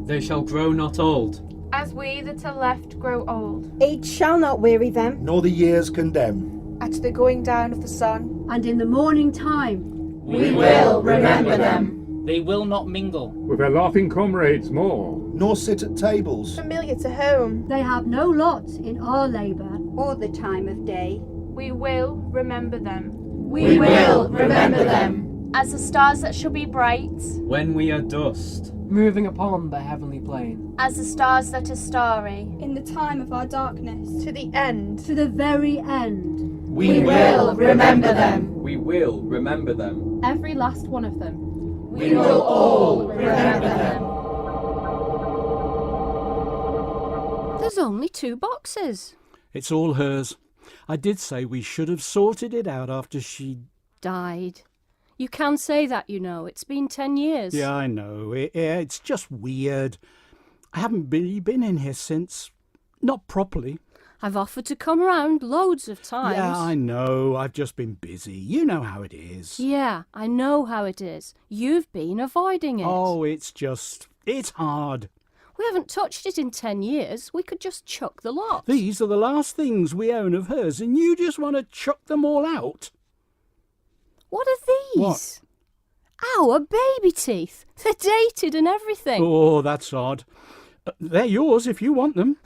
They shall grow not old. As we that are left grow old. Age shall not weary them. Nor the years condemn. At the going down of the sun. And in the morning time. We will remember them. They will not mingle with their laughing comrades more. Nor sit at tables. Familiar to home. They have no lot in our labour. Or the time of day. We will remember them. We will remember them. As the stars that shall be bright. When we are dust. Moving upon the heavenly plane. As the stars that are starry. In the time of our darkness. To the end. To the very end. We will remember them. We will remember them. Every last one of them. We will all remember them. There's only 2 boxes. It's all hers. I did say we should have sorted it out after she died. You can say that, you know. It's been 10 years. Yeah, I know. It's just weird. I haven't really been in here since. Not properly. I've offered to come round loads of times. Yeah, I know. I've just been busy. You know how it is. Yeah, I know how it is. You've been avoiding it. Oh, it's hard. We haven't touched it in 10 years. We could just chuck the lot. These are the last things we own of hers, and you just want to chuck them all out? What are these? What? Our baby teeth. They're dated and everything. Oh, that's odd. They're yours if you want them.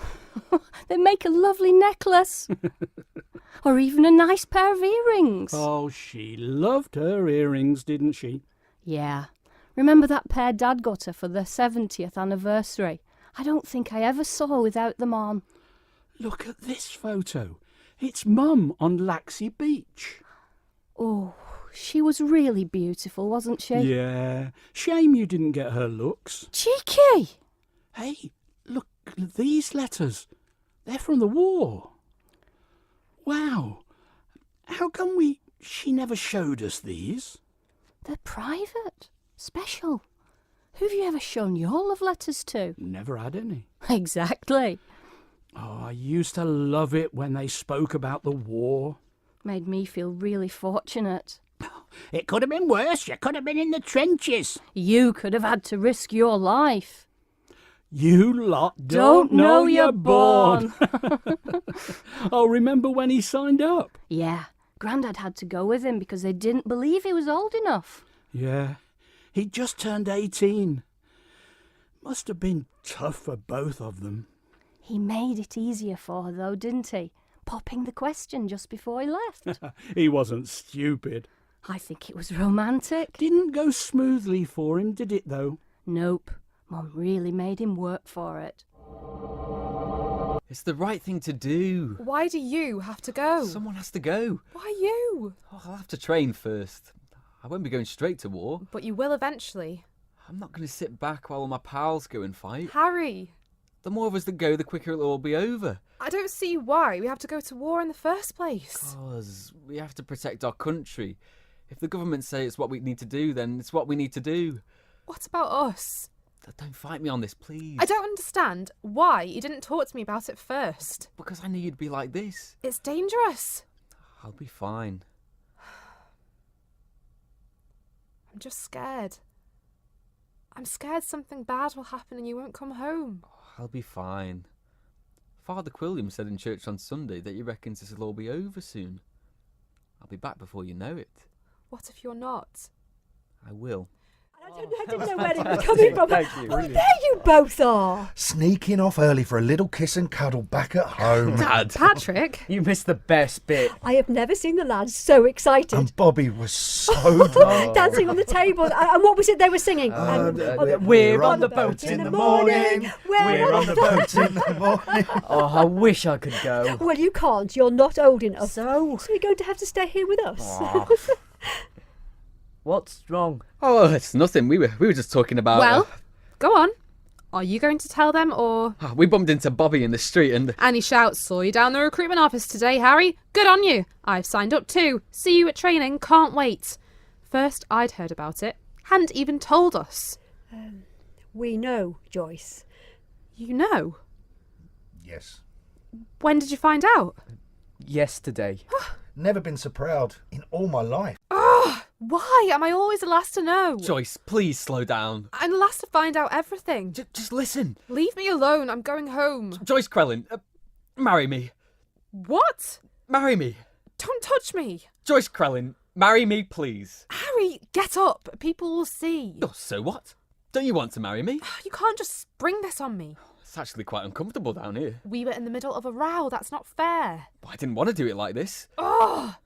They make a lovely necklace. Or even a nice pair of earrings. Oh, she loved her earrings, didn't she? Yeah. Remember that pair Dad got her for their 70th anniversary? I don't think I ever saw her without them on. Look at this photo. It's Mum on Laxey Beach. Oh, she was really beautiful, wasn't she? Yeah. Shame you didn't get her looks. Cheeky! Hey, look at these letters. They're from the war. Wow. How come she never showed us these? They're private. Special. Who've you ever shown your love letters to? Never had any. Exactly. Oh, I used to love it when they spoke about the war. Made me feel really fortunate. It could have been worse. You could have been in the trenches. You could have had to risk your life. You lot don't know you're born. Oh, remember when he signed up? Yeah. Grandad had to go with him because they didn't believe he was old enough. Yeah. He'd just turned 18. Must have been tough for both of them. He made it easier for her, though, didn't he? Popping the question just before he left. He wasn't stupid. I think it was romantic. Didn't go smoothly for him, did it, though? Nope. Mum really made him work for it. It's the right thing to do. Why do you have to go? Someone has to go. Why you? Oh, I'll have to train first. I won't be going straight to war. But you will eventually. I'm not going to sit back while all my pals go and fight. Harry! The more of us that go, the quicker it'll all be over. I don't see why we have to go to war in the first place. Because we have to protect our country. If the government say it's what we need to do, then it's what we need to do. What about us? Don't fight me on this, please. I don't understand why you didn't talk to me about it first. Because I knew you'd be like this. It's dangerous. I'll be fine. I'm just scared. I'm scared something bad will happen and you won't come home. I'll be fine. Father Quilliam said in church on Sunday that he reckons this will all be over soon. I'll be back before you know it. What if you're not? I will. I didn't know where they were coming from. Thank you. Oh, there you both are. Sneaking off early for a little kiss and cuddle back at home. Dad. Patrick? You missed the best bit. I have never seen the lads so excited. And Bobby was so drunk. Dancing on the table. And what was it they were singing? We're on the boat in the morning. We're on the boat in the morning. Oh, I wish I could go. Well, you can't. You're not old enough. So you're going to have to stay here with us. What's wrong? Oh, it's nothing. We were just talking about... Well, go on. Are you going to tell them or... We bumped into Bobby in the street and... And he shouts, saw you down the recruitment office today, Harry. Good on you. I've signed up too. See you at training. Can't wait. First, I'd heard about it. Hadn't even told us. We know, Joyce. You know? Yes. When did you find out? Yesterday. Never been so proud in all my life. Oh, Why am I always the last to know? Joyce, please slow down. I'm the last to find out everything. Just listen. Leave me alone. I'm going home. Joyce Crellin, marry me. What? Marry me. Don't touch me. Joyce Crellin, marry me, please. Harry, get up. People will see. Oh, so what? Don't you want to marry me? You can't just spring this on me. It's actually quite uncomfortable down here. We were in the middle of a row. That's not fair. I didn't want to do it like this. Oh,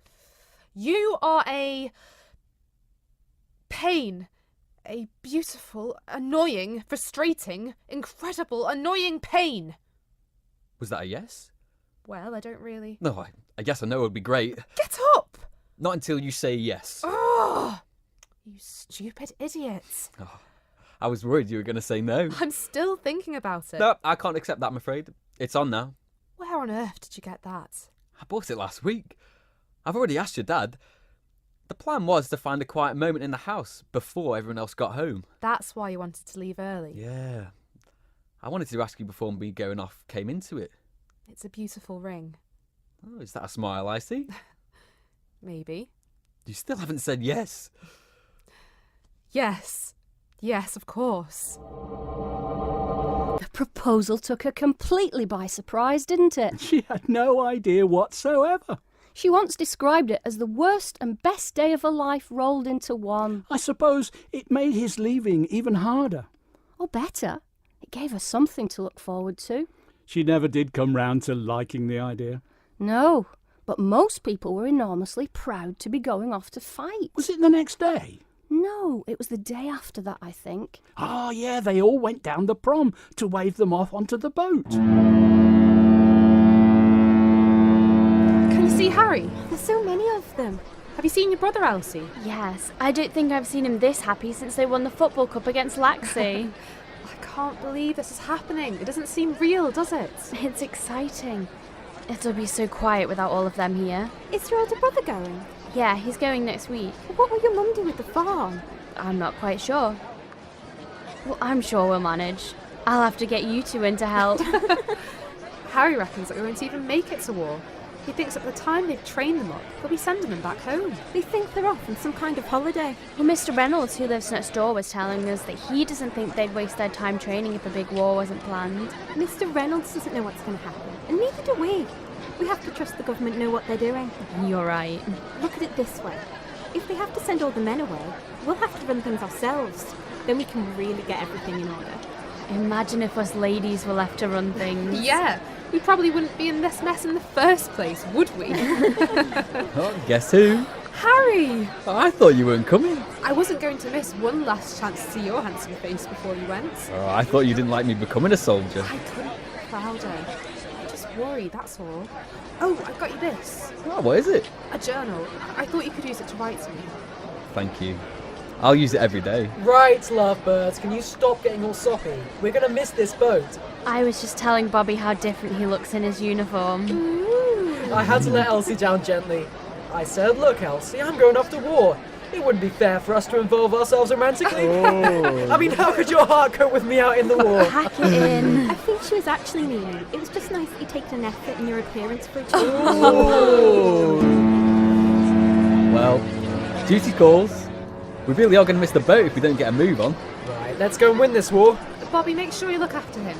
you are a pain. A beautiful, annoying, frustrating, incredible, annoying pain. Was that a yes? Well, I don't really... No, I guess I know it would be great. Get up! Not until you say yes. Oh, you stupid idiot. Oh, I was worried you were going to say no. I'm still thinking about it. No, I can't accept that, I'm afraid. It's on now. Where on earth did you get that? I bought it last week. I've already asked your dad. The plan was to find a quiet moment in the house before everyone else got home. That's why you wanted to leave early. Yeah. I wanted to ask you before me going off came into it. It's a beautiful ring. Oh, is that a smile I see? Maybe. You still haven't said yes. Yes. Yes, of course. The proposal took her completely by surprise, didn't it? She had no idea whatsoever. She once described it as the worst and best day of her life rolled into one. I suppose it made his leaving even harder. Or better, it gave her something to look forward to. She never did come round to liking the idea. No, but most people were enormously proud to be going off to fight. Was it the next day? No, it was the day after that, I think. Oh, yeah, they all went down the prom to wave them off onto the boat. Can you see Harry? There's so many of them. Have you seen your brother, Elsie? Yes, I don't think I've seen him this happy since they won the football cup against Laxey. I can't believe this is happening. It doesn't seem real, does it? It's exciting. It'll be so quiet without all of them here. Is your older brother going? Yeah, he's going next week. What will your mum do with the farm? I'm not quite sure. Well, I'm sure we'll manage. I'll have to get you two in to help. Harry reckons that we won't even make it to war. He thinks that by the time they've trained them up, they'll be sending them back home. They think they're off on some kind of holiday. Well, Mr. Reynolds, who lives next door, was telling us that he doesn't think they'd waste their time training if a big war wasn't planned. Mr. Reynolds doesn't know what's going to happen, and neither do we. We have to trust the government know what they're doing. You're right. Look at it this way. If they have to send all the men away, we'll have to run things ourselves. Then we can really get everything in order. Imagine if us ladies were left to run things. Yeah, we probably wouldn't be in this mess in the first place, would we? Oh, guess who? Harry! Oh, I thought you weren't coming. I wasn't going to miss one last chance to see your handsome face before you went. Oh, I thought you didn't like me becoming a soldier. I couldn't be prouder. I just worried, that's all. Oh, I got you this. Oh, what is it? A journal. I thought you could use it to write to me. Thank you. I'll use it every day. Right, lovebirds, can you stop getting all soppy? We're going to miss this boat. I was just telling Bobby how different he looks in his uniform. I had to let Elsie down gently. I said, look, Elsie, I'm going off to war. It wouldn't be fair for us to involve ourselves romantically. Oh. I mean, how could your heart cope with me out in the war? Pack it in. I think she was actually meaning it was just nice that you taken an effort in your appearance for a change. Oh. Well, duty calls. We really are going to miss the boat if we don't get a move on. Right, let's go and win this war. Bobby, make sure you look after him.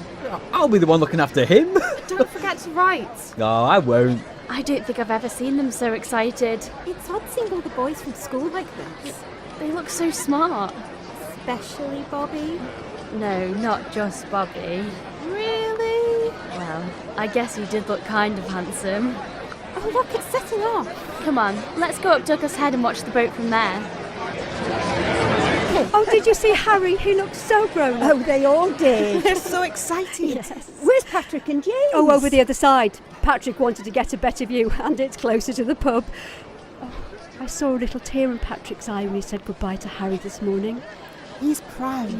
I'll be the one looking after him. Don't forget to write. No, I won't. I don't think I've ever seen them so excited. It's odd seeing all the boys from school like this. They look so smart. Especially Bobby. No, not just Bobby. Really? Well, I guess he did look kind of handsome. Oh, look, it's setting off. Come on, let's go up Douglas Head and watch the boat from there. Oh, did you see Harry? He looked so grown up. Oh, they all did. They're so excited. Yes. Where's Patrick and James? Oh, over the other side. Patrick wanted to get a better view, and it's closer to the pub. Oh, I saw a little tear in Patrick's eye when he said goodbye to Harry this morning. He's proud.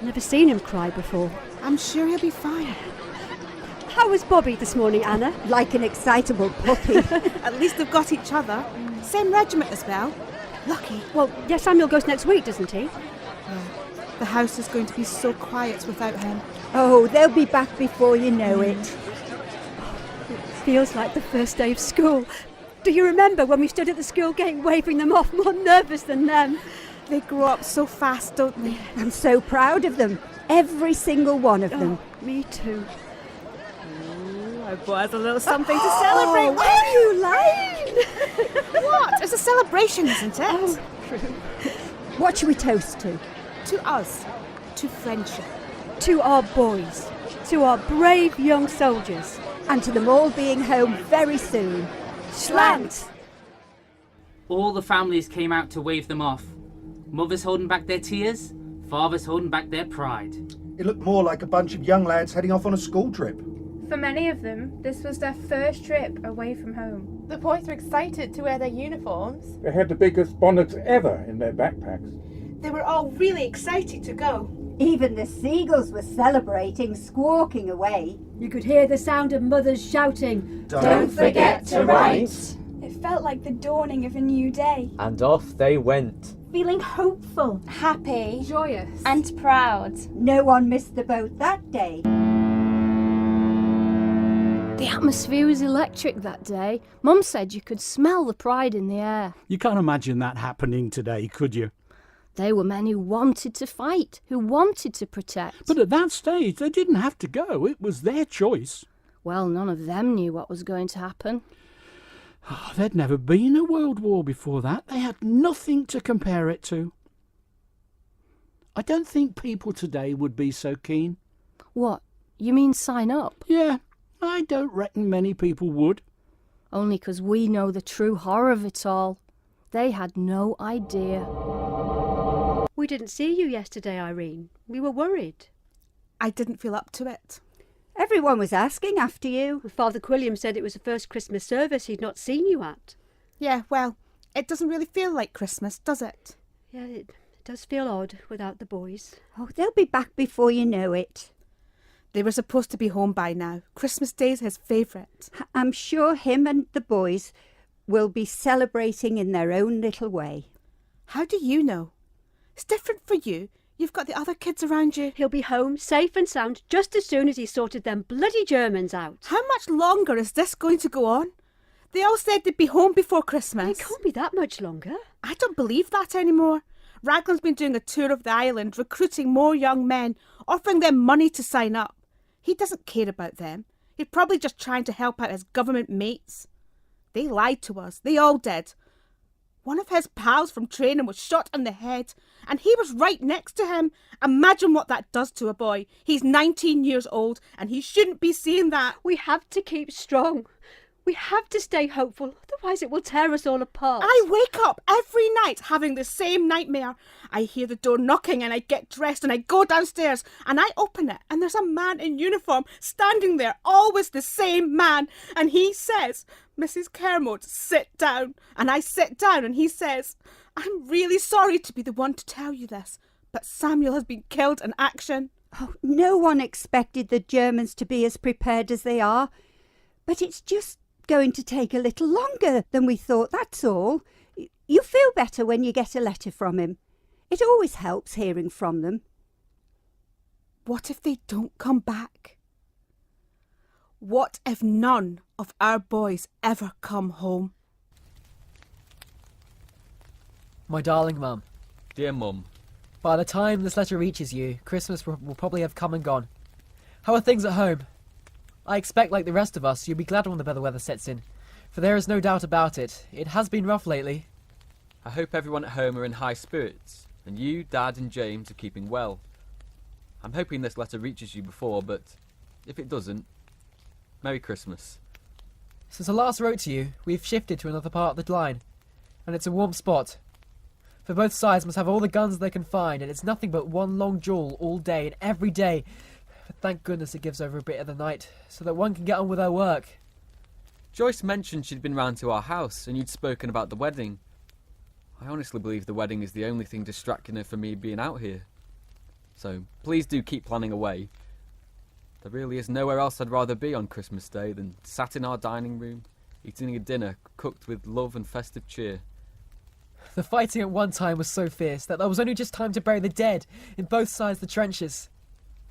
Never seen him cry before. I'm sure he'll be fine. How was Bobby this morning, Anna? Like an excitable puppy. At least they've got each other. Same regiment as Belle. Lucky. Well, yes, Samuel goes next week, doesn't he? Yeah. The house is going to be so quiet without him. Oh, they'll be back before you know it. It feels like the first day of school. Do you remember when we stood at the school gate waving them off, more nervous than them? They grow up so fast, don't they? I'm so proud of them. Every single one of them. Me too. I bought us a little something to celebrate with. What do you like? What? It's a celebration, isn't it? Oh, true. What should we toast to? To us. To friendship. To our boys. To our brave young soldiers. And to them all being home very soon. Slant! All the families came out to wave them off. Mothers holding back their tears, fathers holding back their pride. It looked more like a bunch of young lads heading off on a school trip. For many of them, this was their first trip away from home. The boys were excited to wear their uniforms. They had the biggest bonnets ever in their backpacks. They were all really excited to go. Even the seagulls were celebrating, squawking away. You could hear the sound of mothers shouting, "Don't forget to write." It felt like the dawning of a new day. And off they went. Feeling hopeful, Happy, Joyous. and proud. No one missed the boat that day. The atmosphere was electric that day. Mum said you could smell the pride in the air. You can't imagine that happening today, could you? They were men who wanted to fight, who wanted to protect. But at that stage, they didn't have to go. It was their choice. Well, none of them knew what was going to happen. Oh, there'd never been a world war before that. They had nothing to compare it to. I don't think people today would be so keen. What? You mean sign up? Yeah, I don't reckon many people would. Only 'cause we know the true horror of it all. They had no idea. We didn't see you yesterday, Irene. We were worried. I didn't feel up to it. Everyone was asking after you. Father Quilliam said it was the first Christmas service he'd not seen you at. Yeah, well, it doesn't really feel like Christmas, does it? Yeah, it does feel odd without the boys. Oh, they'll be back before you know it. They were supposed to be home by now. Christmas Day's his favourite. I'm sure him and the boys will be celebrating in their own little way. How do you know? It's different for you. You've got the other kids around you. He'll be home safe and sound just as soon as he's sorted them bloody Germans out. How much longer is this going to go on? They all said they'd be home before Christmas. It can't be that much longer. I don't believe that anymore. Raglan's been doing a tour of the island, recruiting more young men, offering them money to sign up. He doesn't care about them. He's probably just trying to help out his government mates. They lied to us. They all did. One of his pals from training was shot in the head, and he was right next to him. Imagine what that does to a boy. He's 19 years old, and he shouldn't be seeing that. We have to keep strong. We have to stay hopeful, otherwise it will tear us all apart. I wake up every night having the same nightmare. I hear the door knocking and I get dressed and I go downstairs and I open it and there's a man in uniform standing there, always the same man. And he says, "Mrs. Kermode, sit down." And I sit down and he says, "I'm really sorry to be the one to tell you this, but Samuel has been killed in action." Oh, no one expected the Germans to be as prepared as they are. But it's just going to take a little longer than we thought, that's all. You feel better when you get a letter from him. It always helps hearing from them. What if they don't come back? What if none of our boys ever come home? My darling Mum. Dear Mum. By the time this letter reaches you, Christmas will probably have come and gone. How are things at home? I expect, like the rest of us, you'll be glad when the better weather sets in, for there is no doubt about it. It has been rough lately. I hope everyone at home are in high spirits, and you, Dad and James are keeping well. I'm hoping this letter reaches you before, but if it doesn't, Merry Christmas. Since I last wrote to you, we've shifted to another part of the line, and it's a warm spot. For both sides must have all the guns they can find, and it's nothing but one long duel all day and every day. But thank goodness it gives over a bit of the night, so that one can get on with their work. Joyce mentioned she'd been round to our house, and you'd spoken about the wedding. I honestly believe the wedding is the only thing distracting her from me being out here. So please do keep planning away. There really is nowhere else I'd rather be on Christmas Day than sat in our dining room, eating a dinner cooked with love and festive cheer. The fighting at one time was so fierce that there was only just time to bury the dead in both sides of the trenches.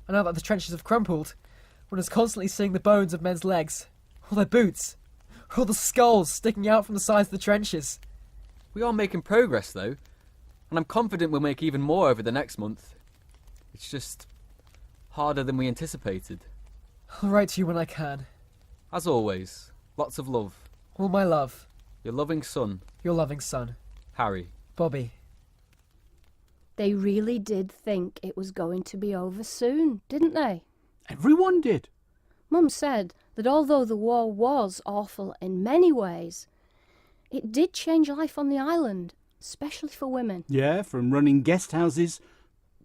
And now that the trenches have crumpled, one is constantly seeing the bones of men's legs, or their boots, All the skulls sticking out from the sides of the trenches. We are making progress, though, and I'm confident we'll make even more over the next month. It's just harder than we anticipated. I'll write to you when I can. As always, lots of love. All my love. Your loving son, Your loving son, Harry. Bobby. They really did think it was going to be over soon, didn't they? Everyone did. Mum said that although the war was awful in many ways, it did change life on the island, especially for women. Yeah, from running guest houses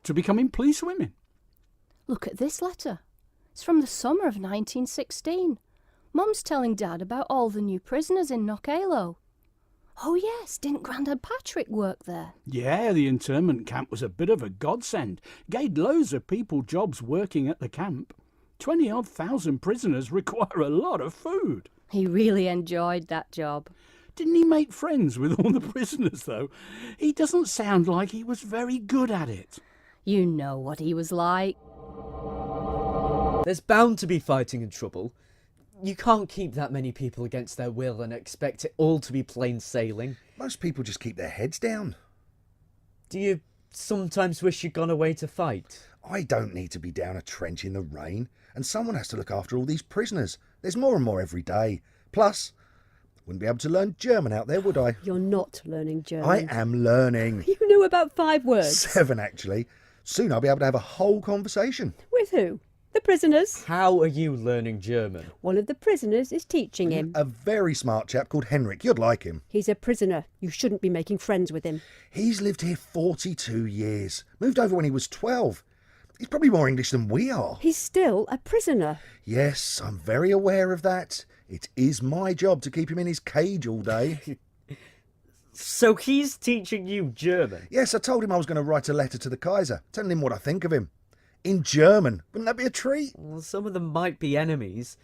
to becoming police women. Look at this letter. It's from the summer of 1916. Mum's telling Dad about all the new prisoners in Knockalo. Oh yes, didn't Grandad Patrick work there? Yeah, the internment camp was a bit of a godsend. Gave loads of people jobs working at the camp. 20-odd thousand prisoners require a lot of food. He really enjoyed that job. Didn't he make friends with all the prisoners, though? He doesn't sound like he was very good at it. You know what he was like. There's bound to be fighting and trouble. You can't keep that many people against their will and expect it all to be plain sailing. Most people just keep their heads down. Do you sometimes wish you'd gone away to fight? I don't need to be down a trench in the rain, and someone has to look after all these prisoners. There's more and more every day. Plus, I wouldn't be able to learn German out there, would I? You're not learning German. I am learning. You knew about 5 words. 7, actually. Soon I'll be able to have a whole conversation. With who? The prisoners. How are you learning German? One of the prisoners is teaching him. A very smart chap called Henrik. You'd like him. He's a prisoner. You shouldn't be making friends with him. He's lived here 42 years. Moved over when he was 12. He's probably more English than we are. He's still a prisoner. Yes, I'm very aware of that. It is my job to keep him in his cage all day. So he's teaching you German? Yes, I told him I was going to write a letter to the Kaiser, telling him what I think of him. In German. Wouldn't that be a treat? Well, some of them might be enemies,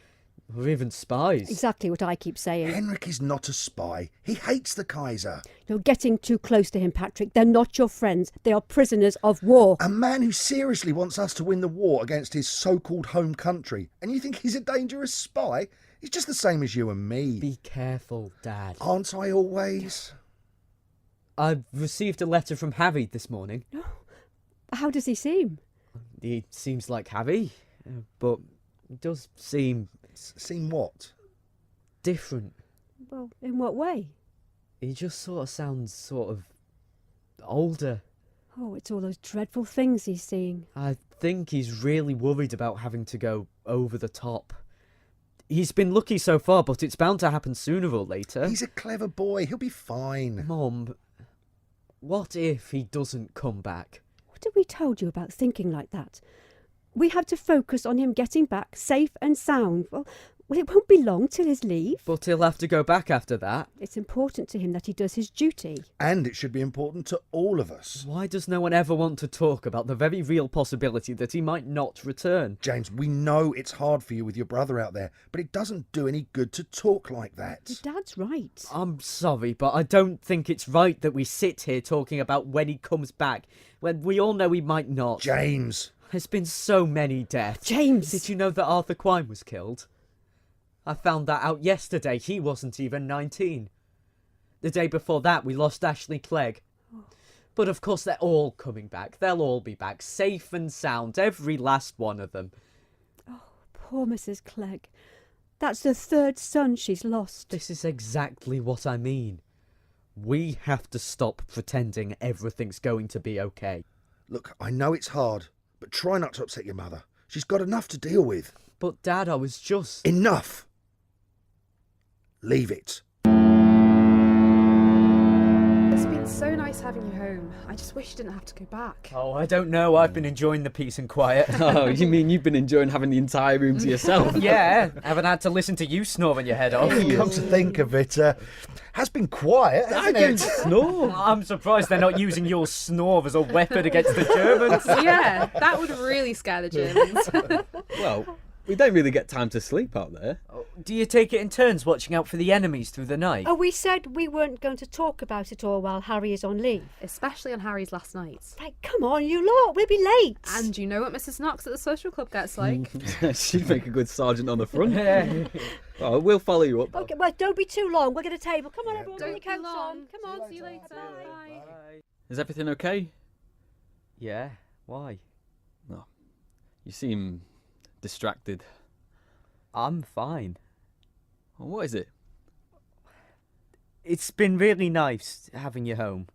or even spies. Exactly what I keep saying. Henrik is not a spy. He hates the Kaiser. You're getting too close to him, Patrick. They're not your friends. They are prisoners of war. A man who seriously wants us to win the war against his so-called home country. And you think he's a dangerous spy? He's just the same as you and me. Be careful, Dad. Aren't I always? I've received a letter from Harry this morning. How does he seem? He seems like Harry, but he does seem... Seem what? Different. Well, in what way? He just sort of sounds sort of older. Oh, it's all those dreadful things he's seeing. I think he's really worried about having to go over the top. He's been lucky so far, but it's bound to happen sooner or later. He's a clever boy. He'll be fine. Mum, what if he doesn't come back? What have we told you about thinking like that? We have to focus on him getting back safe and sound. Well, it won't be long till his leave. But he'll have to go back after that. It's important to him that he does his duty. And it should be important to all of us. Why does no one ever want to talk about the very real possibility that he might not return? James, we know it's hard for you with your brother out there, but it doesn't do any good to talk like that. Your Dad's right. I'm sorry, but I don't think it's right that we sit here talking about when he comes back, when we all know he might not. James! There's been so many deaths. James! Did you know that Arthur Quine was killed? I found that out yesterday. He wasn't even 19. The day before that, we lost Ashley Clegg. But of course, they're all coming back. They'll all be back, safe and sound, every last one of them. Oh, poor Mrs. Clegg. That's the 3rd son she's lost. This is exactly what I mean. We have to stop pretending everything's going to be okay. Look, I know it's hard, but try not to upset your mother. She's got enough to deal with. But, Dad, I was just... Enough! Leave it. It's been so nice having you home. I just wish you didn't have to go back. Oh, I don't know. I've been enjoying the peace and quiet. Oh, you mean you've been enjoying having the entire room to yourself? Yeah, haven't had to listen to you snoring your head off. Come to think of it, has been quiet, hasn't it? Snore. I'm surprised they're not using your snore as a weapon against the Germans. Yeah, that would really scare the Germans. Well, we don't really get time to sleep out there. Do you take it in turns watching out for the enemies through the night? Oh, we said we weren't going to talk about it all while Harry is on leave. Especially on Harry's last nights. Right, come on, you lot, we'll be late. And you know what Mrs. Knox at the social club gets like. She'd make a good sergeant on the front. Oh, we'll follow you up. Okay, well, don't be too long. We'll get a table. Come on, everyone, Don't get your be coats long. on. Come on. See you later. Bye. Is everything okay? Yeah, why? No. You seem distracted. I'm fine. Well, what is it? It's been really nice having you home.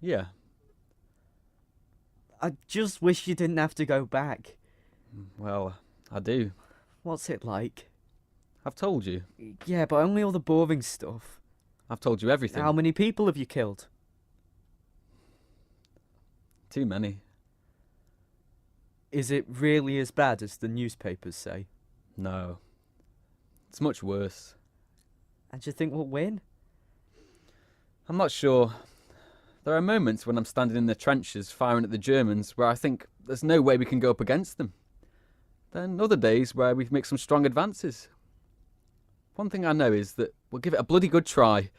Yeah. I just wish you didn't have to go back. Well, I do. What's it like? I've told you. Yeah, but only all the boring stuff. I've told you everything. How many people have you killed? Too many. Is it really as bad as the newspapers say? No. It's much worse. And do you think we'll win? I'm not sure. There are moments when I'm standing in the trenches firing at the Germans where I think there's no way we can go up against them. Then other days where we make some strong advances. One thing I know is that we'll give it a bloody good try.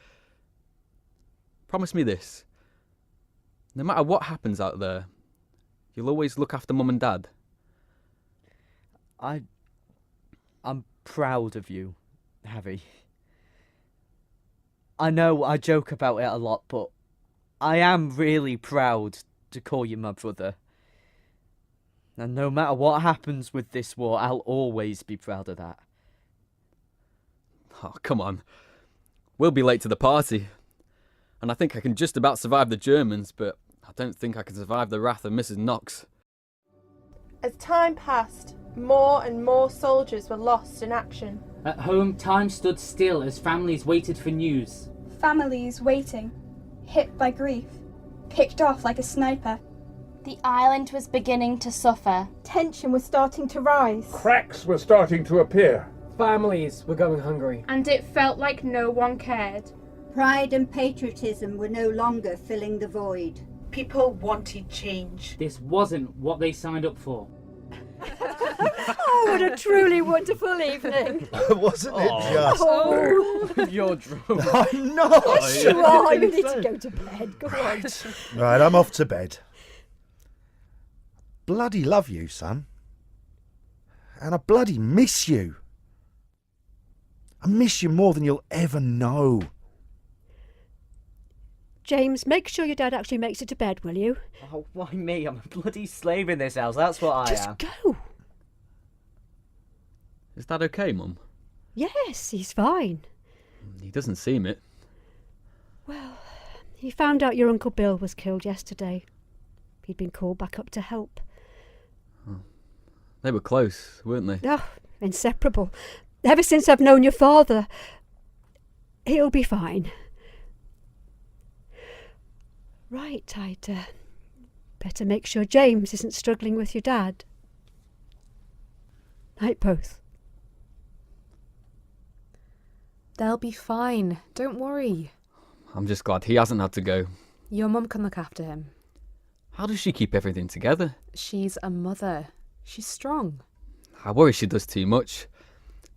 Promise me this. No matter what happens out there, you'll always look after Mum and Dad. I'm proud of you, Harry. I know I joke about it a lot, but I am really proud to call you my brother. And no matter what happens with this war, I'll always be proud of that. Oh, come on. We'll be late to the party. And I think I can just about survive the Germans, but I don't think I can survive the wrath of Mrs. Knox. As time passed, more and more soldiers were lost in action. At home, time stood still as families waited for news. Families waiting, hit by grief, picked off like a sniper. The island was beginning to suffer. Tension was starting to rise. Cracks were starting to appear. Families were going hungry. And it felt like no one cared. Pride and patriotism were no longer filling the void. People wanted change. This wasn't what they signed up for. Oh, what a truly wonderful evening. Wasn't it just? Oh. You're drunk. I'm not. Yes, you are. You need to go to bed. Go on. Right, I'm off to bed. Bloody love you, son. And I bloody miss you. I miss you more than you'll ever know. James, make sure your dad actually makes it to bed, will you? Oh, why me? I'm a bloody slave in this house, that's what I am. Just go. Is that okay, Mum? Yes, he's fine. He doesn't seem it. Well, he found out your Uncle Bill was killed yesterday. He'd been called back up to help. They were close, weren't they? Oh, inseparable. Ever since I've known your father. He'll be fine. Right, I'd better make sure James isn't struggling with your dad. Night, both. They'll be fine. Don't worry. I'm just glad he hasn't had to go. Your mum can look after him. How does she keep everything together? She's a mother. She's strong. I worry she does too much.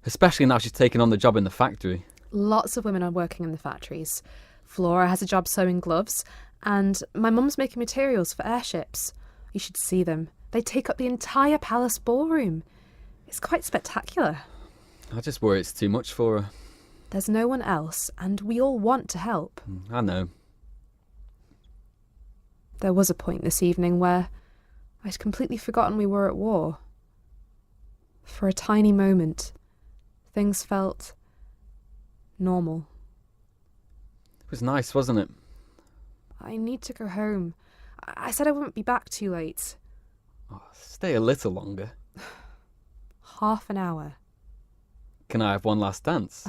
Especially now she's taken on the job in the factory. Lots of women are working in the factories. Flora has a job sewing gloves, and my mum's making materials for airships. You should see them. They take up the entire palace ballroom. It's quite spectacular. I just worry it's too much for her. There's no one else, and we all want to help. I know. There was a point this evening where I'd completely forgotten we were at war. For a tiny moment, things felt normal. It was nice, wasn't it? I need to go home. I said I wouldn't be back too late. Oh, stay a little longer. Half an hour. Can I have one last dance?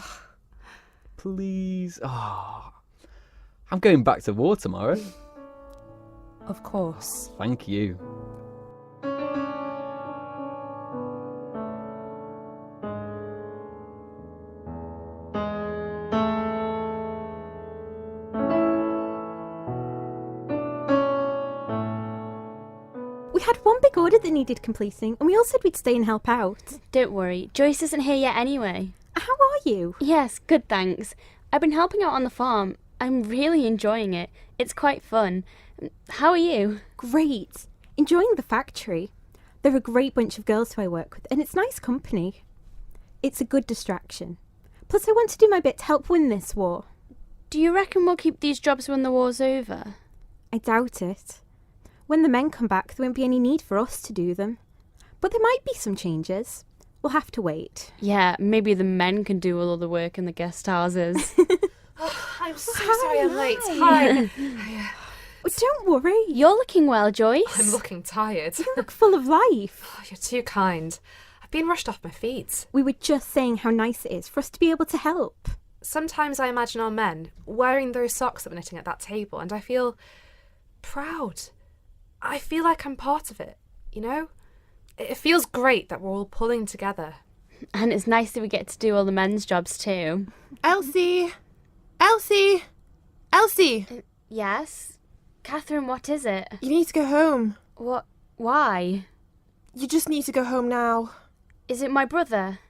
Please. Oh, I'm going back to war tomorrow. Of course. Thank you. We had one big order that needed completing, and we all said we'd stay and help out. Don't worry, Joyce isn't here yet anyway. How are you? Yes, good thanks. I've been helping out on the farm. I'm really enjoying it. It's quite fun. How are you? Great. Enjoying the factory. They're a great bunch of girls who I work with, and it's nice company. It's a good distraction. Plus, I want to do my bit to help win this war. Do you reckon we'll keep these jobs when the war's over? I doubt it. When the men come back, there won't be any need for us to do them. But there might be some changes. We'll have to wait. Yeah, maybe the men can do all of the work in the guest houses. I'm so sorry I'm late. Hi. Don't worry. You're looking well, Joyce. I'm looking tired. You look full of life. You're too kind. I've been rushed off my feet. We were just saying how nice it is for us to be able to help. Sometimes I imagine our men wearing those socks that we're knitting at that table, and I feel proud. I feel like I'm part of it, you know? It feels great that we're all pulling together. And it's nice that we get to do all the men's jobs too. Elsie! Elsie! Elsie! Yes? Catherine, what is it? You need to go home. What? Why? You just need to go home now. Is it my brother?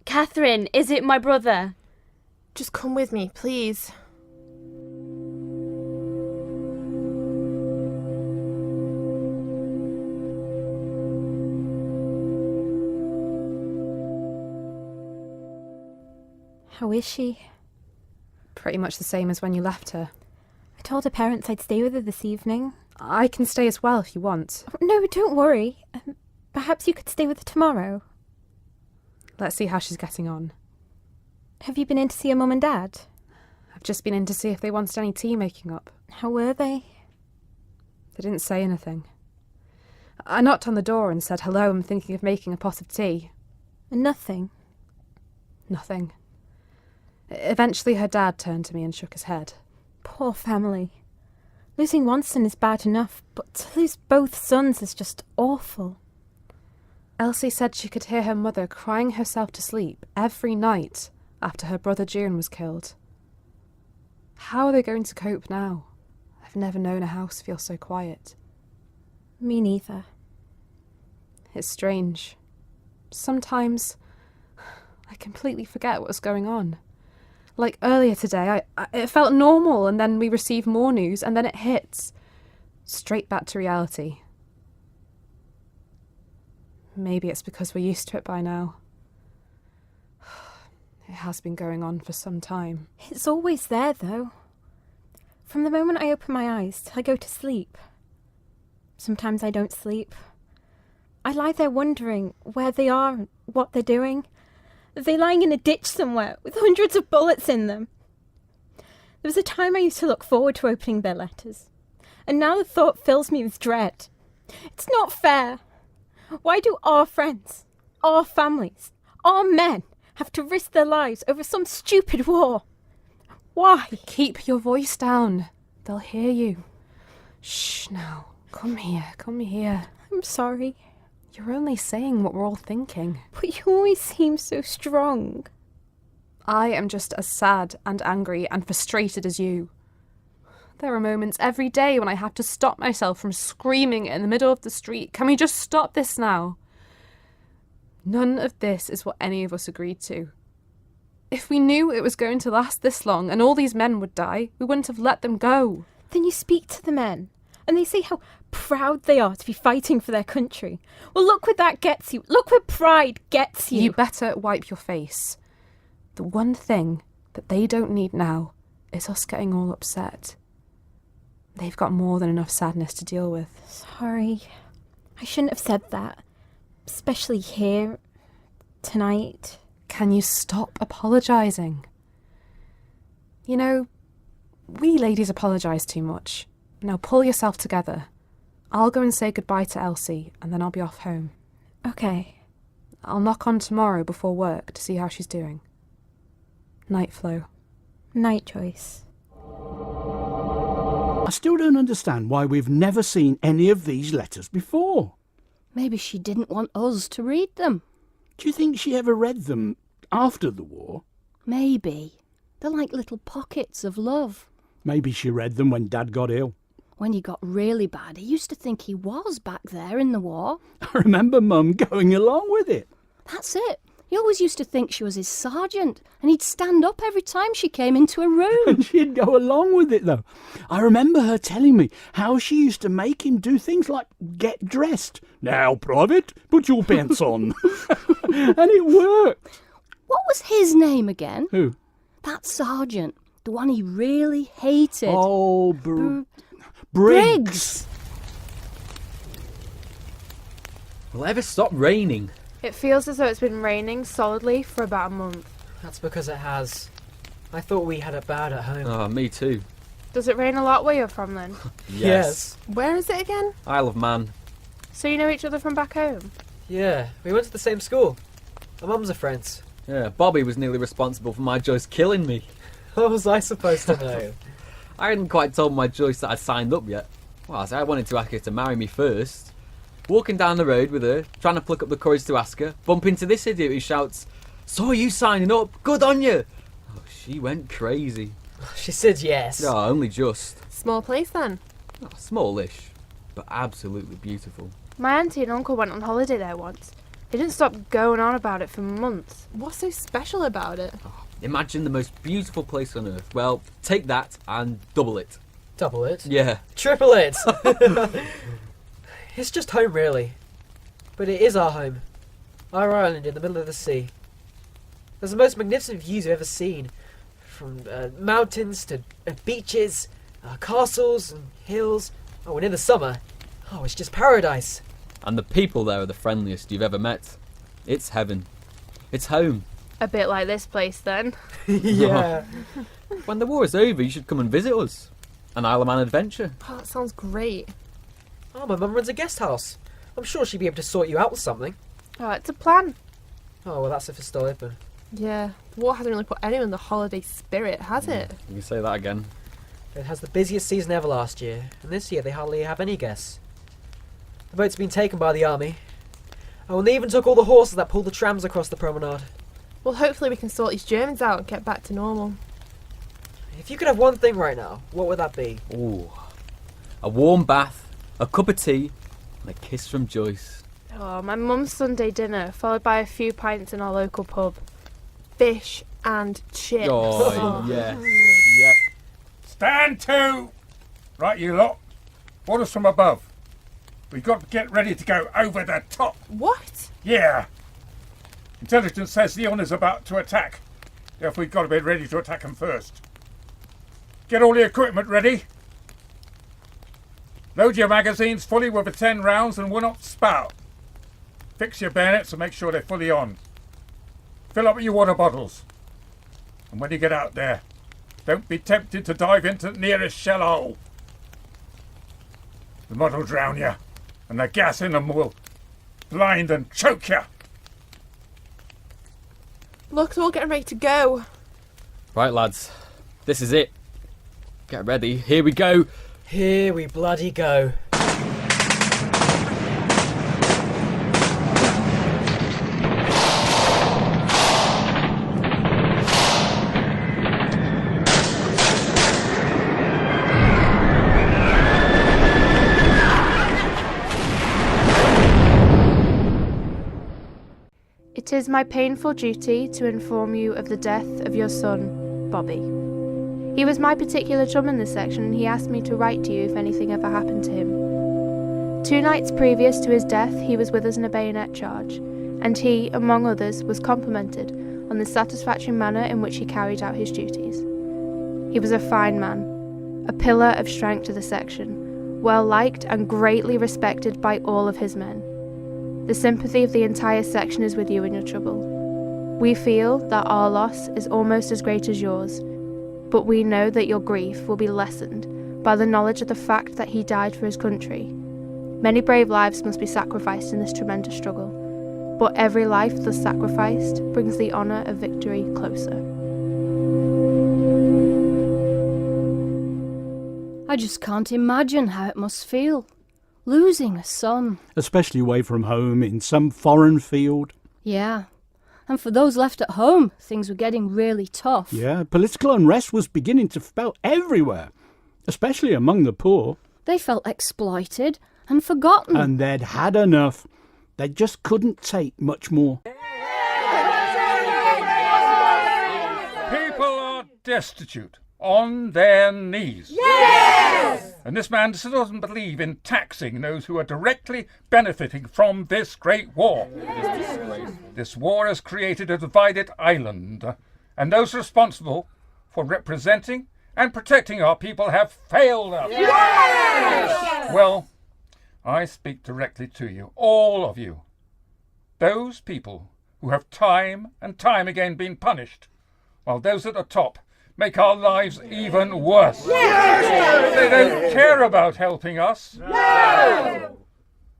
Catherine, is it my brother? Just come with me, please. How is she? Pretty much the same as when you left her. I told her parents I'd stay with her this evening. I can stay as well if you want. No, don't worry. Perhaps you could stay with her tomorrow. Let's see how she's getting on. Have you been in to see your mum and dad? I've just been in to see if they wanted any tea making up. How were they? They didn't say anything. I knocked on the door and said, hello, I'm thinking of making a pot of tea. Nothing? Nothing. Eventually her dad turned to me and shook his head. Poor family. Losing one son is bad enough, but to lose both sons is just awful. Elsie said she could hear her mother crying herself to sleep every night after her brother June was killed. How are they going to cope now? I've never known a house feel so quiet. Me neither. It's strange. Sometimes I completely forget what's going on. Like earlier today, it felt normal, and then we receive more news, and then it hits. Straight back to reality. Maybe it's because we're used to it by now. It has been going on for some time. It's always there, though. From the moment I open my eyes till I go to sleep. Sometimes I don't sleep. I lie there wondering where they are and what they're doing. Are they lying in a ditch somewhere with hundreds of bullets in them? There was a time I used to look forward to opening their letters, and now the thought fills me with dread. It's not fair. Why do our friends, our families, our men have to risk their lives over some stupid war? Why? Keep your voice down. They'll hear you. Shh now. Come here, come here. I'm sorry. You're only saying what we're all thinking. But you always seem so strong. I am just as sad and angry and frustrated as you. There are moments every day when I have to stop myself from screaming in the middle of the street. Can we just stop this now? None of this is what any of us agreed to. If we knew it was going to last this long and all these men would die, we wouldn't have let them go. Then you speak to the men, and they say how proud they are to be fighting for their country. Well, look where that gets you. Look where pride gets you. You better wipe your face. The one thing that they don't need now is us getting all upset. They've got more than enough sadness to deal with. Sorry. I shouldn't have said that. Especially here, tonight. Can you stop apologising? You know, we ladies apologise too much. Now pull yourself together. I'll go and say goodbye to Elsie, and then I'll be off home. Okay. I'll knock on tomorrow before work to see how she's doing. Night, Flo. Night, Joyce. I still don't understand why we've never seen any of these letters before. Maybe she didn't want us to read them. Do you think she ever read them after the war? Maybe. They're like little pockets of love. Maybe she read them when Dad got ill. When he got really bad, he used to think he was back there in the war. I remember Mum going along with it. That's it. He always used to think she was his sergeant, and he'd stand up every time she came into a room. And she'd go along with it, though. I remember her telling me how she used to make him do things like get dressed. Now, Private, put your pants on. And it worked. What was his name again? Who? That sergeant. The one he really hated. Oh, Briggs! Will it ever stop raining? It feels as though it's been raining solidly for about a month. That's because it has. I thought we had it bad at home. Oh, me too. Does it rain a lot where you're from then? Yes. Where is it again? Isle of Man. So you know each other from back home? Yeah, we went to the same school. Our mums are friends. Yeah, Bobby was nearly responsible for my Joyce killing me. How was I supposed to know? I hadn't quite told my Joyce that I'd signed up yet. Well, I wanted to ask her to marry me first. Walking down the road with her, trying to pluck up the courage to ask her, bump into this idiot who shouts, "Saw you signing up, good on you!" Oh, she went crazy. She said yes. No, only just. Small place then? Oh, smallish, but absolutely beautiful. My auntie and uncle went on holiday there once. They didn't stop going on about it for months. What's so special about it? Imagine the most beautiful place on earth. Well, take that and double it. Double it? Yeah. Triple it! It's just home, really. But it is our home. Our island in the middle of the sea. There's the most magnificent views you've ever seen. From mountains to beaches, castles and hills. Oh, and in the summer, oh, it's just paradise. And the people there are the friendliest you've ever met. It's heaven. It's home. A bit like this place then. Yeah. When the war is over, you should come and visit us. An Isle of Man adventure. Oh, that sounds great. Oh, my mum runs a guest house. I'm sure she'd be able to sort you out with something. Oh, it's a plan. Oh, well, that's if it's still open. Yeah, the war hasn't really put anyone in the holiday spirit, has it? You can say that again. It has the busiest season ever last year, and this year they hardly have any guests. The boat's been taken by the army. Oh, and they even took all the horses that pulled the trams across the promenade. Well, hopefully we can sort these Germans out and get back to normal. If you could have one thing right now, what would that be? Ooh. A warm bath, a cup of tea, and a kiss from Joyce. Oh, my mum's Sunday dinner, followed by a few pints in our local pub. Fish and chips. Oh, yeah. Yeah. Stand to! Right, you lot. Orders from above. We've got to get ready to go over the top. What? Yeah. Intelligence says Leon is about to attack. Therefore, we've got to be ready to attack him first. Get all the equipment ready. Load your magazines fully with the 10 rounds and will not spout. Fix your bayonets and make sure they're fully on. Fill up your water bottles. And when you get out there, don't be tempted to dive into the nearest shell hole. The mud will drown you, and the gas in them will blind and choke you. Look, they're all getting ready to go. Right, lads. This is it. Get ready. Here we go. Here we bloody go. It is my painful duty to inform you of the death of your son, Bobby. He was my particular chum in this section, and he asked me to write to you if anything ever happened to him. 2 nights previous to his death, he was with us in a bayonet charge, and he, among others, was complimented on the satisfactory manner in which he carried out his duties. He was a fine man, a pillar of strength to the section, well liked and greatly respected by all of his men. The sympathy of the entire section is with you in your trouble. We feel that our loss is almost as great as yours, but we know that your grief will be lessened by the knowledge of the fact that he died for his country. Many brave lives must be sacrificed in this tremendous struggle, but every life thus sacrificed brings the honour of victory closer. I just can't imagine how it must feel. Losing a son. Especially away from home in some foreign field. Yeah. And for those left at home, things were getting really tough. Yeah, political unrest was beginning to spout everywhere, especially among the poor. They felt exploited and forgotten. And they'd had enough. They just couldn't take much more. People are destitute, on their knees. Yes! And this man doesn't believe in taxing those who are directly benefiting from this great war. This war has created a divided island, and those responsible for representing and protecting our people have failed us. Yes! Well, I speak directly to you, all of you. Those people who have time and time again been punished, while those at the top make our lives even worse. Yes! They don't care about helping us. No!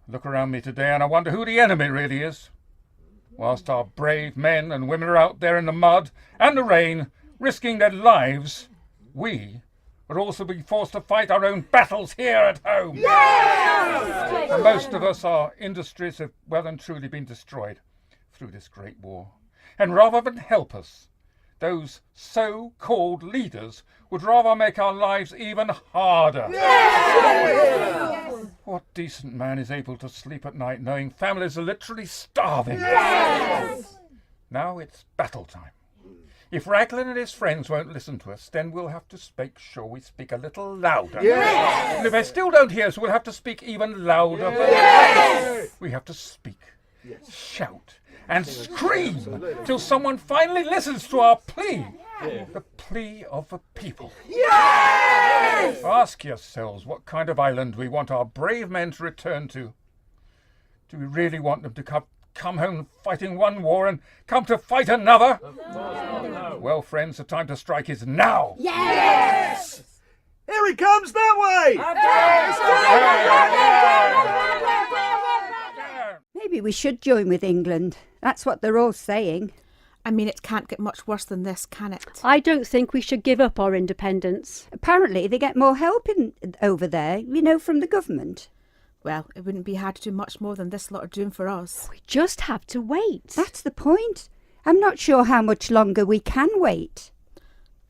Look around me today and I wonder who the enemy really is. Whilst our brave men and women are out there in the mud and the rain, risking their lives, we would also be forced to fight our own battles here at home. Yes! For most of us, our industries have well and truly been destroyed through this great war. And rather than help us, those so-called leaders would rather make our lives even harder. Yes! What decent man is able to sleep at night knowing families are literally starving? Yes! Now it's battle time. If Raglan and his friends won't listen to us, then we'll have to make sure we speak a little louder. Yes! And if they still don't hear us, we'll have to speak even louder. Yes! We have to speak, shout, and scream till someone finally listens to our plea. The plea of the people. Yes! Ask yourselves what kind of island we want our brave men to return to. Do we really want them to come home fighting one war and come to fight another? No. Well, friends, the time to strike is now. Yes! Here he comes that way! Maybe we should join with England. That's what they're all saying. I mean, it can't get much worse than this, can it? I don't think we should give up our independence. Apparently they get more help over there, from the government. Well, it wouldn't be hard to do much more than this lot are doing for us. We just have to wait. That's the point. I'm not sure how much longer we can wait.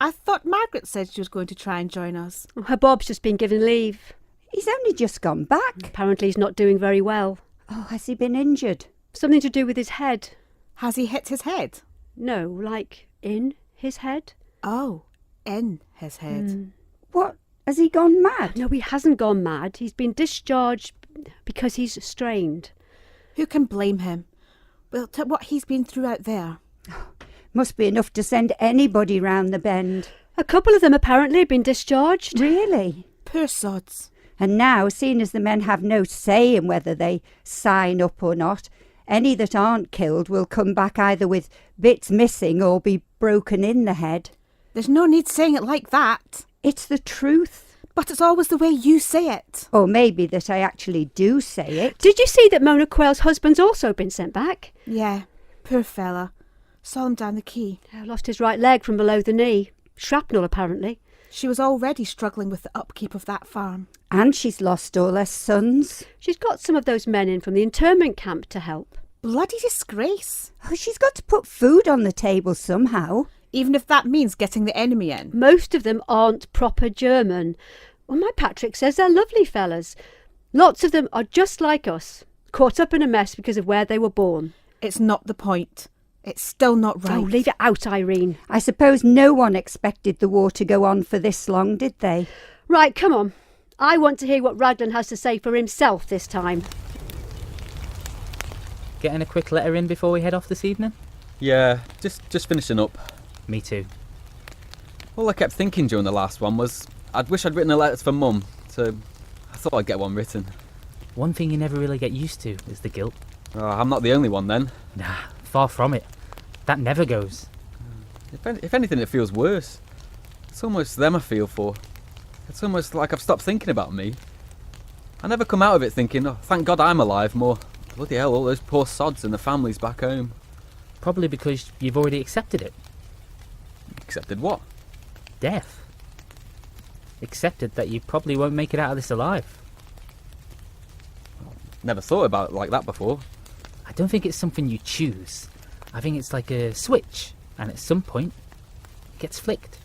I thought Margaret said she was going to try and join us. Her Bob's just been given leave. He's only just gone back. Apparently he's not doing very well. Oh, has he been injured? Something to do with his head. Has he hit his head? No, like in his head. Oh, in his head. What? Has he gone mad? No, he hasn't gone mad. He's been discharged because he's strained. Who can blame him? Well, to what he's been through out there. Must be enough to send anybody round the bend. A couple of them apparently have been discharged. Really? Poor sods. And now, seeing as the men have no say in whether they sign up or not, any that aren't killed will come back either with bits missing or be broken in the head. There's no need saying it like that. It's the truth. But it's always the way you say it. Or maybe that I actually do say it. Did you see that Mona Quayle's husband's also been sent back? Yeah, poor fella. Saw him down the quay. Lost his right leg from below the knee. Shrapnel, apparently. She was already struggling with the upkeep of that farm. And she's lost all her sons. She's got some of those men in from the internment camp to help. Bloody disgrace. Oh, she's got to put food on the table somehow. Even if that means getting the enemy in. Most of them aren't proper German. Well, my Patrick says they're lovely fellas. Lots of them are just like us, caught up in a mess because of where they were born. It's not the point. It's still not right. Oh, leave it out, Irene. I suppose no one expected the war to go on for this long, did they? Right, come on. I want to hear what Raglan has to say for himself this time. Getting a quick letter in before we head off this evening? Yeah, just finishing up. Me too. All I kept thinking during the last one was I'd wish I'd written a letter for Mum, so I thought I'd get one written. One thing you never really get used to is the guilt. Oh, I'm not the only one then. Nah, far from it. That never goes. If anything, it feels worse. It's almost them I feel for. It's almost like I've stopped thinking about me. I never come out of it thinking, oh, thank God I'm alive, more, bloody hell, all those poor sods and the families back home. Probably because you've already accepted it. Accepted what? Death. Accepted that you probably won't make it out of this alive. Never thought about it like that before. I don't think it's something you choose. I think it's like a switch, and at some point, it gets flicked.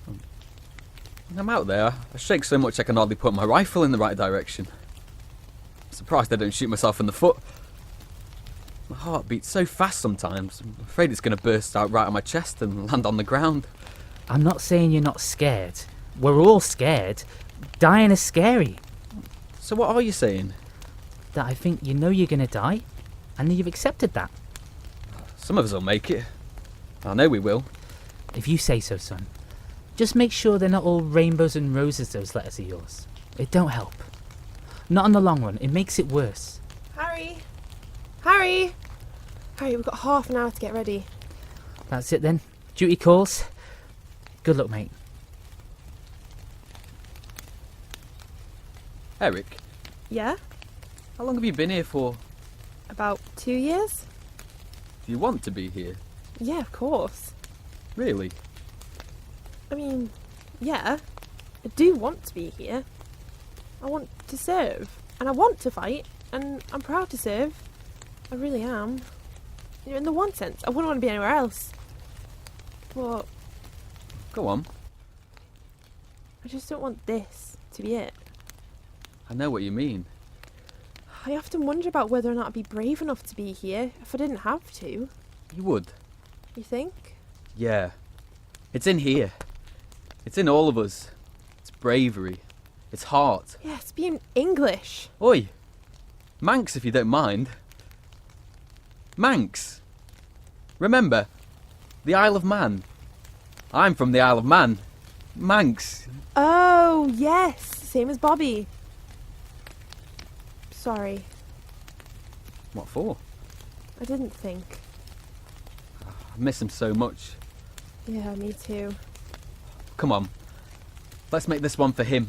When I'm out there, I shake so much I can hardly put my rifle in the right direction. I'm surprised I don't shoot myself in the foot. My heart beats so fast sometimes, I'm afraid it's going to burst out right on my chest and land on the ground. I'm not saying you're not scared. We're all scared. Dying is scary. So what are you saying? That I think you know you're gonna die, and you've accepted that. Some of us will make it. I know we will. If you say so, son. Just make sure they're not all rainbows and roses, those letters of yours. It don't help. Not in the long run. It makes it worse. Harry! Harry! Harry, we've got half an hour to get ready. That's it then. Duty calls. Good luck, mate. Eric, Yeah? how long have you been here for? About 2 years? Do you want to be here? Yeah, of course. Really? I mean, yeah. I do want to be here. I want to serve. And I want to fight. And I'm proud to serve. I really am. You know, in the one sense, I wouldn't want to be anywhere else. But Go on. I just don't want this to be it. I know what you mean. I often wonder about whether or not I'd be brave enough to be here if I didn't have to. You would. You think? Yeah. It's in here. It's in all of us. It's bravery. It's heart. Yeah, it's being English. Oi! Manx, if you don't mind. Manx! Remember, the Isle of Man. I'm from the Isle of Man. Manx. Oh, yes. Same as Bobby. Sorry. What for? I didn't think. I miss him so much. Yeah, me too. Come on. Let's make this one for him.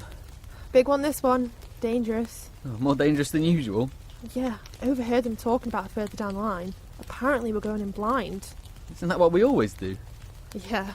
Big one, this one. Dangerous. Oh, more dangerous than usual. Yeah, I overheard them talking about it further down the line. Apparently we're going in blind. Isn't that what we always do? Yeah.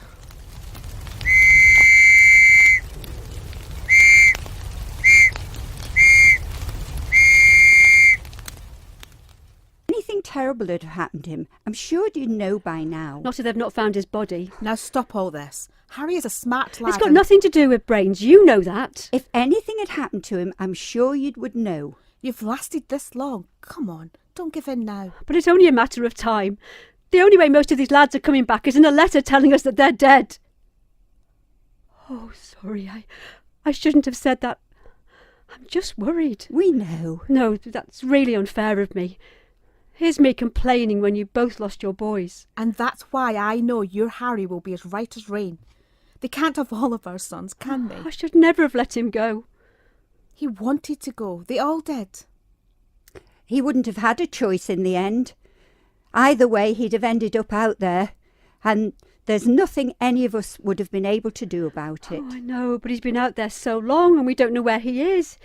Anything terrible had happened to him, I'm sure you'd know by now. Not if they've not found his body. Now stop all this. Harry is a smart lad. It's got nothing to do with brains. You know that. If anything had happened to him, I'm sure you would know. You've lasted this long. Come on, don't give in now. But it's only a matter of time. The only way most of these lads are coming back is in a letter telling us that they're dead. Oh, sorry. I shouldn't have said that. I'm just worried. We know. No, that's really unfair of me. Here's me complaining when you both lost your boys. And that's why I know your Harry will be as right as rain. They can't have all of our sons, can they? I should never have let him go. He wanted to go. They all did. He wouldn't have had a choice in the end. Either way, he'd have ended up out there. And there's nothing any of us would have been able to do about it. Oh, I know, but he's been out there so long and we don't know where he is.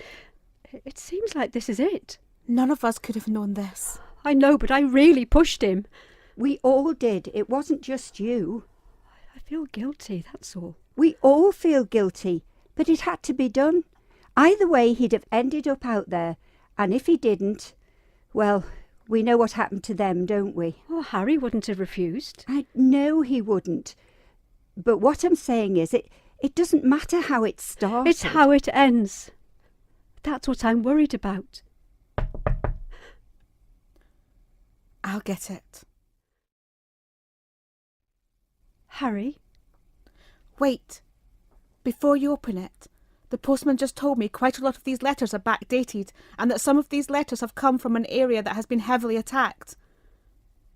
It seems like this is it. None of us could have known this. I know, but I really pushed him. We all did. It wasn't just you. I feel guilty, that's all. We all feel guilty, but it had to be done. Either way, he'd have ended up out there. And if he didn't, well, we know what happened to them, don't we? Well, Harry wouldn't have refused. I know he wouldn't. But what I'm saying is, it doesn't matter how it started. It's how it ends. That's what I'm worried about. I'll get it. Harry? Wait. Before you open it, the postman just told me quite a lot of these letters are backdated and that some of these letters have come from an area that has been heavily attacked.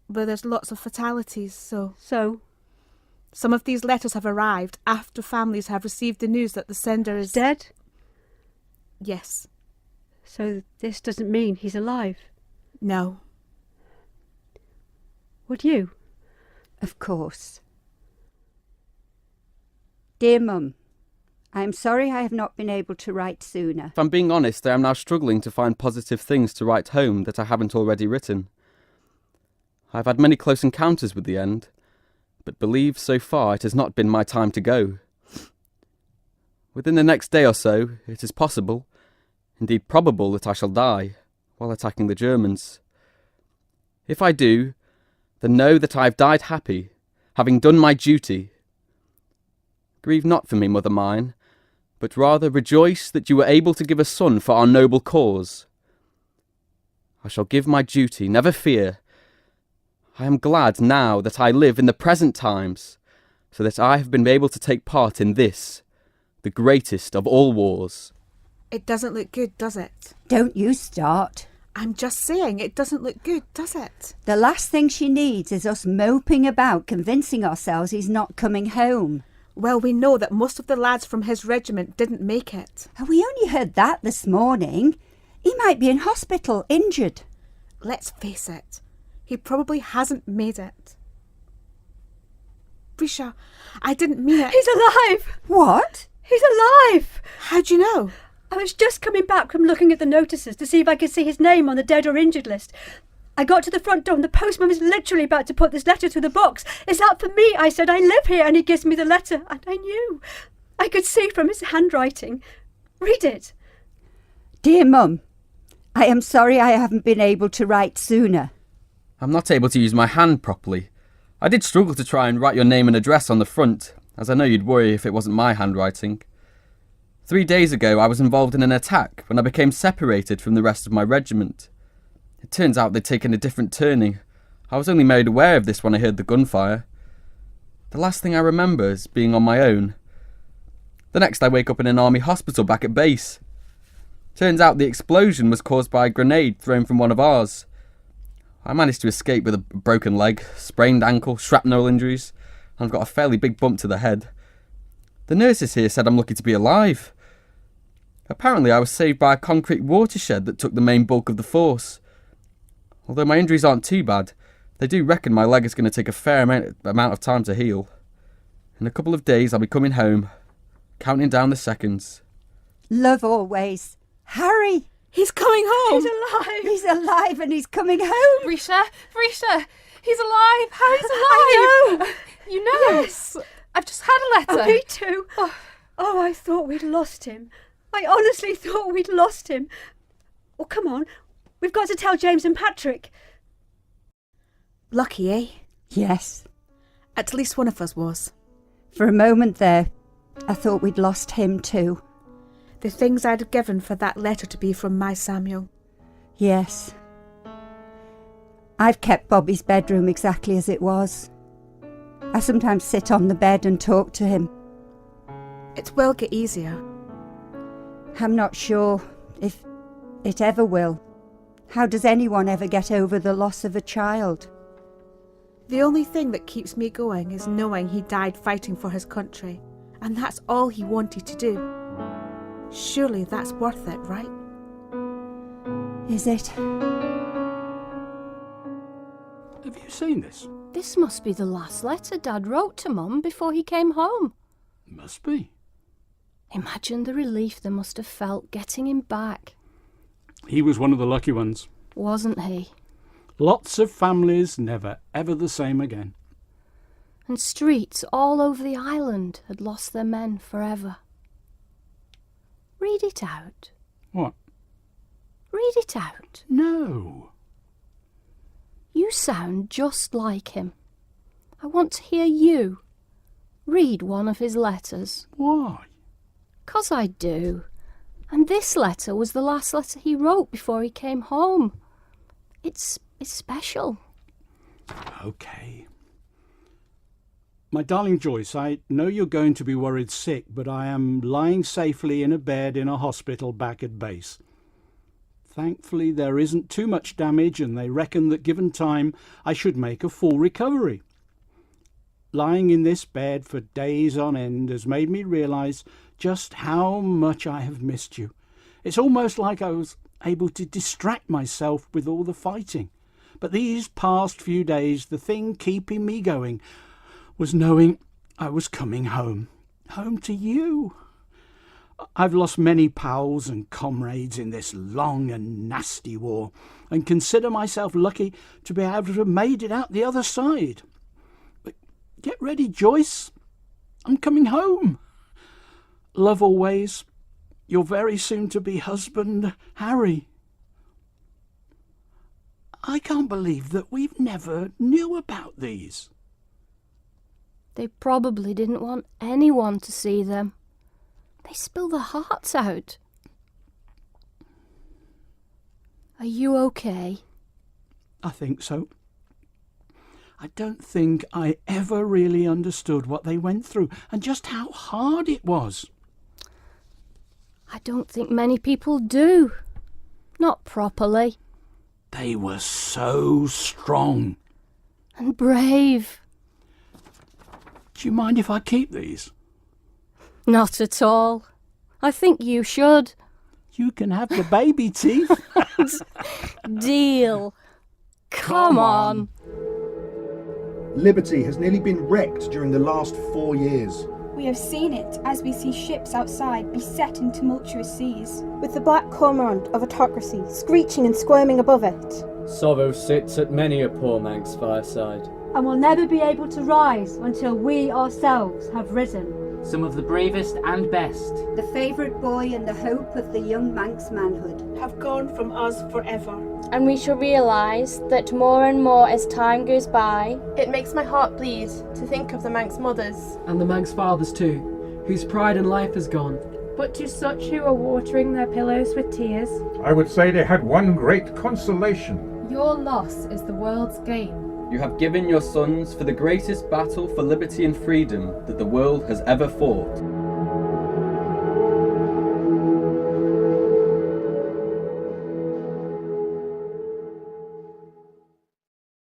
But there's lots of fatalities, so... So? Some of these letters have arrived after families have received the news that the sender is... Dead? Yes. So this doesn't mean he's alive? No. Would you? Of course. Dear Mum, I am sorry I have not been able to write sooner. If I'm being honest, I am now struggling to find positive things to write home that I haven't already written. I've had many close encounters with the end, but believe so far it has not been my time to go. Within the next day or so, it is possible, indeed probable, that I shall die while attacking the Germans. If I do, then know that I have died happy, having done my duty. Grieve not for me, mother mine, but rather rejoice that you were able to give a son for our noble cause. I shall give my duty, never fear. I am glad now that I live in the present times, so that I have been able to take part in this, the greatest of all wars. It doesn't look good, does it? Don't you start. I'm just saying, it doesn't look good, does it? The last thing she needs is us moping about convincing ourselves he's not coming home. Well, we know that most of the lads from his regiment didn't make it. We only heard that this morning. He might be in hospital, injured. Let's face it, he probably hasn't made it. Grisha, I didn't mean it. He's alive! What? He's alive! How'd you know? I was just coming back from looking at the notices to see if I could see his name on the dead or injured list. I got to the front door and the postman was literally about to put this letter through the box. "Is that for me?" I said. "I live here," and he gives me the letter, and I knew. I could see from his handwriting. Read it. Dear Mum, I am sorry I haven't been able to write sooner. I'm not able to use my hand properly. I did struggle to try and write your name and address on the front, as I know you'd worry if it wasn't my handwriting. 3 days ago I was involved in an attack when I became separated from the rest of my regiment. It turns out they'd taken a different turning. I was only made aware of this when I heard the gunfire. The last thing I remember is being on my own. The next I wake up in an army hospital back at base. Turns out the explosion was caused by a grenade thrown from one of ours. I managed to escape with a broken leg, sprained ankle, shrapnel injuries, and I've got a fairly big bump to the head. The nurses here said I'm lucky to be alive. Apparently I was saved by a concrete watershed that took the main bulk of the force. Although my injuries aren't too bad, they do reckon my leg is going to take a fair amount of time to heal. In a couple of days I'll be coming home, counting down the seconds. Love always. Harry! He's coming home! He's alive! He's alive and he's coming home! Risha! He's alive! Harry's alive! I know! You know? Yes! I've just had a letter. Oh, me too. Oh, I thought we'd lost him. I honestly thought we'd lost him. Well, come on. We've got to tell James and Patrick. Lucky, eh? Yes. At least one of us was. For a moment there, I thought we'd lost him too. The things I'd have given for that letter to be from my Samuel. Yes. I've kept Bobby's bedroom exactly as it was. I sometimes sit on the bed and talk to him. It will get easier. I'm not sure if it ever will. How does anyone ever get over the loss of a child? The only thing that keeps me going is knowing he died fighting for his country, and that's all he wanted to do. Surely that's worth it, right? Is it? Have you seen this? This must be the last letter Dad wrote to Mum before he came home. Must be. Imagine the relief they must have felt getting him back. He was one of the lucky ones. Wasn't he? Lots of families never ever the same again. And streets all over the island had lost their men forever. Read it out. What? Read it out. No. You sound just like him. I want to hear you read one of his letters. Why? 'Cause I do. And this letter was the last letter he wrote before he came home. It's special. Okay. My darling Joyce, I know you're going to be worried sick, but I am lying safely in a bed in a hospital back at base. Thankfully, there isn't too much damage, and they reckon that given time, I should make a full recovery. Lying in this bed for days on end has made me realise just how much I have missed you. It's almost like I was able to distract myself with all the fighting. But these past few days, the thing keeping me going was knowing I was coming home. Home to you. I've lost many pals and comrades in this long and nasty war, and consider myself lucky to be able to have made it out the other side. But get ready, Joyce. I'm coming home. Love always, your very soon-to-be husband, Harry. I can't believe that we've never knew about these. They probably didn't want anyone to see them. They spill their hearts out. Are you okay? I think so. I don't think I ever really understood what they went through and just how hard it was. I don't think many people do. Not properly. They were so strong. And brave. Do you mind if I keep these? Not at all. I think you should. You can have the baby teeth. Deal. Come on. Liberty has nearly been wrecked during the last 4 years. We have seen it as we see ships outside beset in tumultuous seas. With the black cormorant of autocracy screeching and squirming above it. Sorrow sits at many a poor Manx fireside. And will never be able to rise until we ourselves have risen. Some of the bravest and best. The favourite boy and the hope of the young Manx manhood. Have gone from us forever. And we shall realise that more and more as time goes by. It makes my heart bleed to think of the Manx mothers. And the Manx fathers too, whose pride in life is gone. But to such who are watering their pillows with tears, I would say they had one great consolation. Your loss is the world's gain. You have given your sons for the greatest battle for liberty and freedom that the world has ever fought.